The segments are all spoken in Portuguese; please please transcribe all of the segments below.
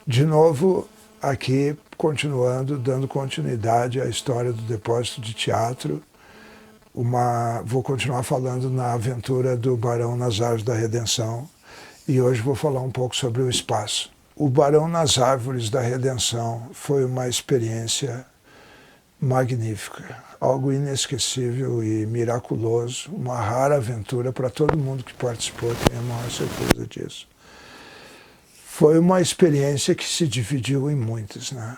De novo, aqui, continuando, dando continuidade à história do depósito de teatro, vou continuar falando na aventura do Barão nas Árvores da Redenção, e hoje vou falar um pouco sobre o espaço. O Barão nas Árvores da Redenção foi uma experiência magnífica, algo inesquecível e miraculoso, uma rara aventura para todo mundo que participou, tenho a maior certeza disso. Foi uma experiência que se dividiu em muitas, né?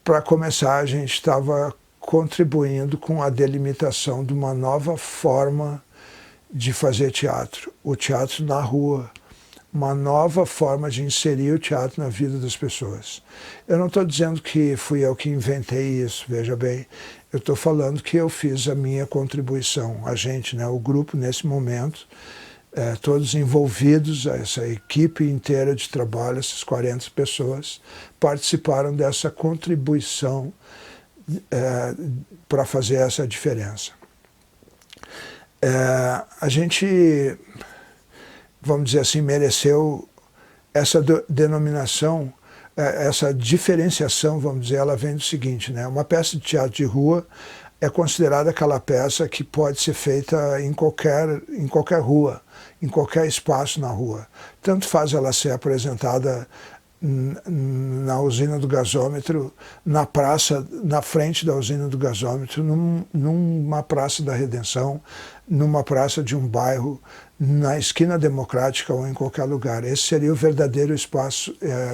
Para começar, a gente estava contribuindo com a delimitação de uma nova forma de fazer teatro, o teatro na rua, uma nova forma de inserir o teatro na vida das pessoas. Eu não estou dizendo que fui eu que inventei isso, veja bem, eu estou falando que eu fiz a minha contribuição, a gente, né, o grupo nesse momento, todos envolvidos, essa equipe inteira de trabalho, essas 40 pessoas, participaram dessa contribuição para fazer essa diferença. A gente, vamos dizer assim, mereceu essa denominação, essa diferenciação, vamos dizer, ela vem do seguinte, né? Uma peça de teatro de rua é considerada aquela peça que pode ser feita em qualquer rua, em qualquer espaço na rua. Tanto faz ela ser apresentada na usina do gasômetro, na praça, na frente da usina do gasômetro, numa praça da Redenção, numa praça de um bairro, na esquina democrática ou em qualquer lugar. Esse seria o verdadeiro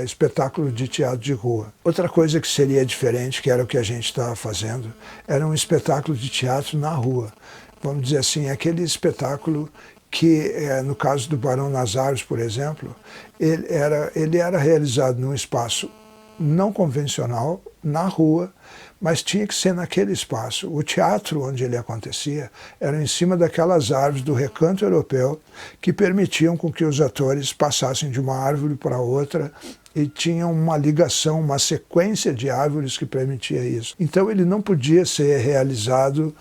espetáculo de teatro de rua. Outra coisa que seria diferente, que era o que a gente estava fazendo, era um espetáculo de teatro na rua. Vamos dizer assim, aquele espetáculo que, no caso do Barão nas Árvores, por exemplo, ele era realizado num espaço não convencional, na rua, mas tinha que ser naquele espaço. O teatro onde ele acontecia era em cima daquelas árvores do Recanto Europeu que permitiam com que os atores passassem de uma árvore para outra e tinham uma ligação, uma sequência de árvores que permitia isso. Então ele não podia ser realizado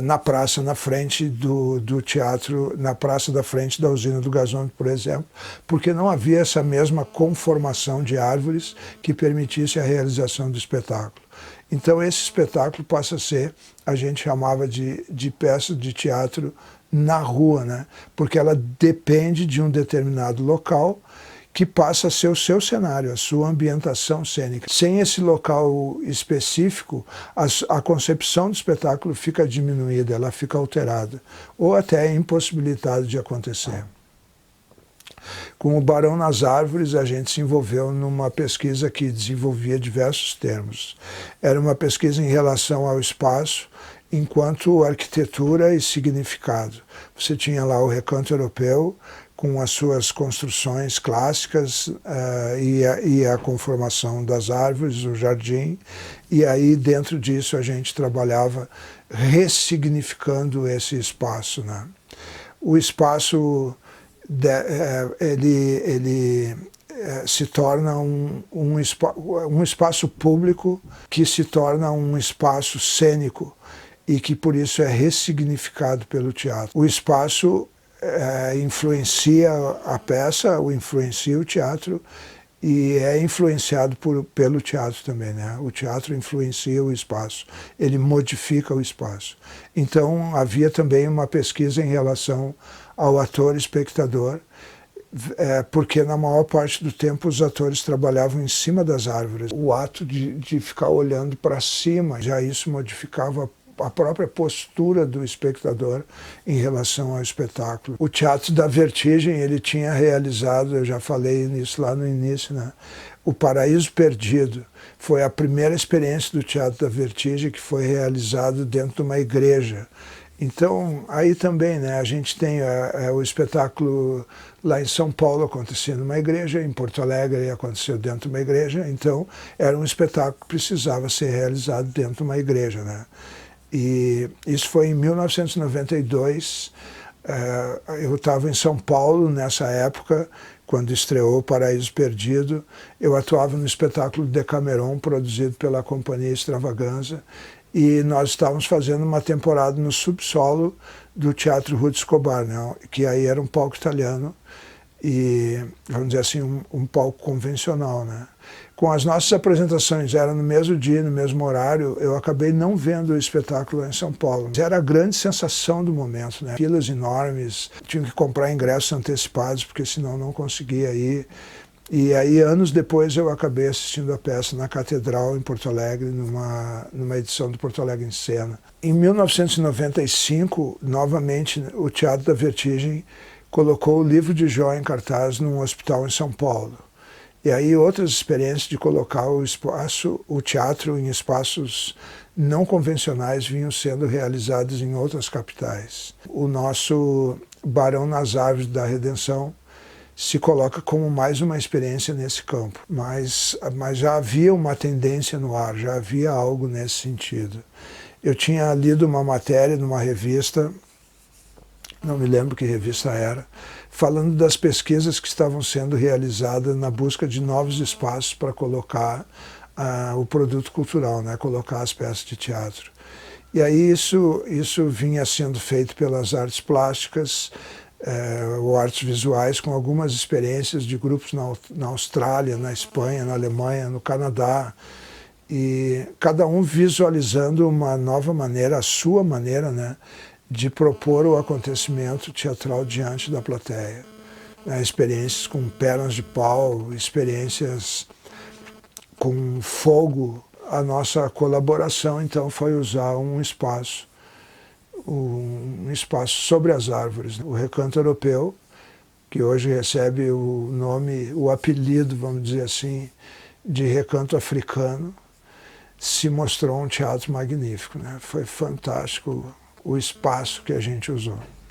na praça, na frente do teatro, na praça da frente da usina do gasômetro, por exemplo, porque não havia essa mesma conformação de árvores que permitisse a realização do espetáculo. Então esse espetáculo passa a ser, a gente chamava de peça de teatro na rua, né? Porque ela depende de um determinado local que passa a ser o seu cenário, a sua ambientação cênica. Sem esse local específico, a concepção do espetáculo fica diminuída, ela fica alterada, ou até impossibilitada de acontecer. Com o Barão nas Árvores, a gente se envolveu numa pesquisa que desenvolvia diversos termos. Era uma pesquisa em relação ao espaço, enquanto arquitetura e significado. Você tinha lá o Recanto Europeu, com as suas construções clássicas e a conformação das árvores, o jardim, e aí dentro disso a gente trabalhava ressignificando esse espaço, né? O espaço, ele se torna um espaço público que se torna um espaço cênico e que por isso é ressignificado pelo teatro. O espaço influencia a peça, ou influencia o teatro, e é influenciado pelo teatro também, né? O teatro influencia o espaço, ele modifica o espaço. Então havia também uma pesquisa em relação ao ator-espectador, porque na maior parte do tempo os atores trabalhavam em cima das árvores. O ato de ficar olhando para cima, já isso modificava a própria postura do espectador em relação ao espetáculo. O Teatro da Vertigem, ele tinha realizado, eu já falei nisso lá no início, né? O Paraíso Perdido foi a primeira experiência do Teatro da Vertigem que foi realizado dentro de uma igreja. Então, aí também, né, a gente tem o espetáculo lá em São Paulo acontecia numa igreja, em Porto Alegre aconteceu dentro de uma igreja, então era um espetáculo que precisava ser realizado dentro de uma igreja, né? E isso foi em 1992, eu estava em São Paulo nessa época, quando estreou o Paraíso Perdido, eu atuava no espetáculo Decameron, produzido pela Companhia Extravaganza, e nós estávamos fazendo uma temporada no subsolo do Teatro Ruth Escobar, né, que aí era um palco italiano, e, vamos dizer assim, um palco convencional, né? Com as nossas apresentações, era no mesmo dia, no mesmo horário, eu acabei não vendo o espetáculo em São Paulo. Era a grande sensação do momento, né? Filas enormes, tinham que comprar ingressos antecipados, porque senão não conseguia ir. E aí, anos depois, eu acabei assistindo a peça na Catedral, em Porto Alegre, numa edição do Porto Alegre em Cena. Em 1995, novamente, o Teatro da Vertigem colocou o Livro de Jó em cartaz num hospital em São Paulo. E aí outras experiências de colocar o teatro em espaços não convencionais vinham sendo realizadas em outras capitais. O nosso Barão nas Árvores da Redenção se coloca como mais uma experiência nesse campo, mas já havia uma tendência no ar, já havia algo nesse sentido. Eu tinha lido uma matéria numa revista, não me lembro que revista era, falando das pesquisas que estavam sendo realizadas na busca de novos espaços para colocar o produto cultural, né? Colocar as peças de teatro. E aí isso vinha sendo feito pelas artes plásticas, ou artes visuais, com algumas experiências de grupos na Austrália, na Espanha, na Alemanha, no Canadá, e cada um visualizando uma nova maneira, a sua maneira, né, de propor o acontecimento teatral diante da plateia. Experiências com pernas de pau, experiências com fogo. A nossa colaboração, então, foi usar um espaço sobre as árvores. O Recanto Europeu, que hoje recebe o nome, o apelido, vamos dizer assim, de Recanto Africano, se mostrou um teatro magnífico, né? Foi fantástico o espaço que a gente usou.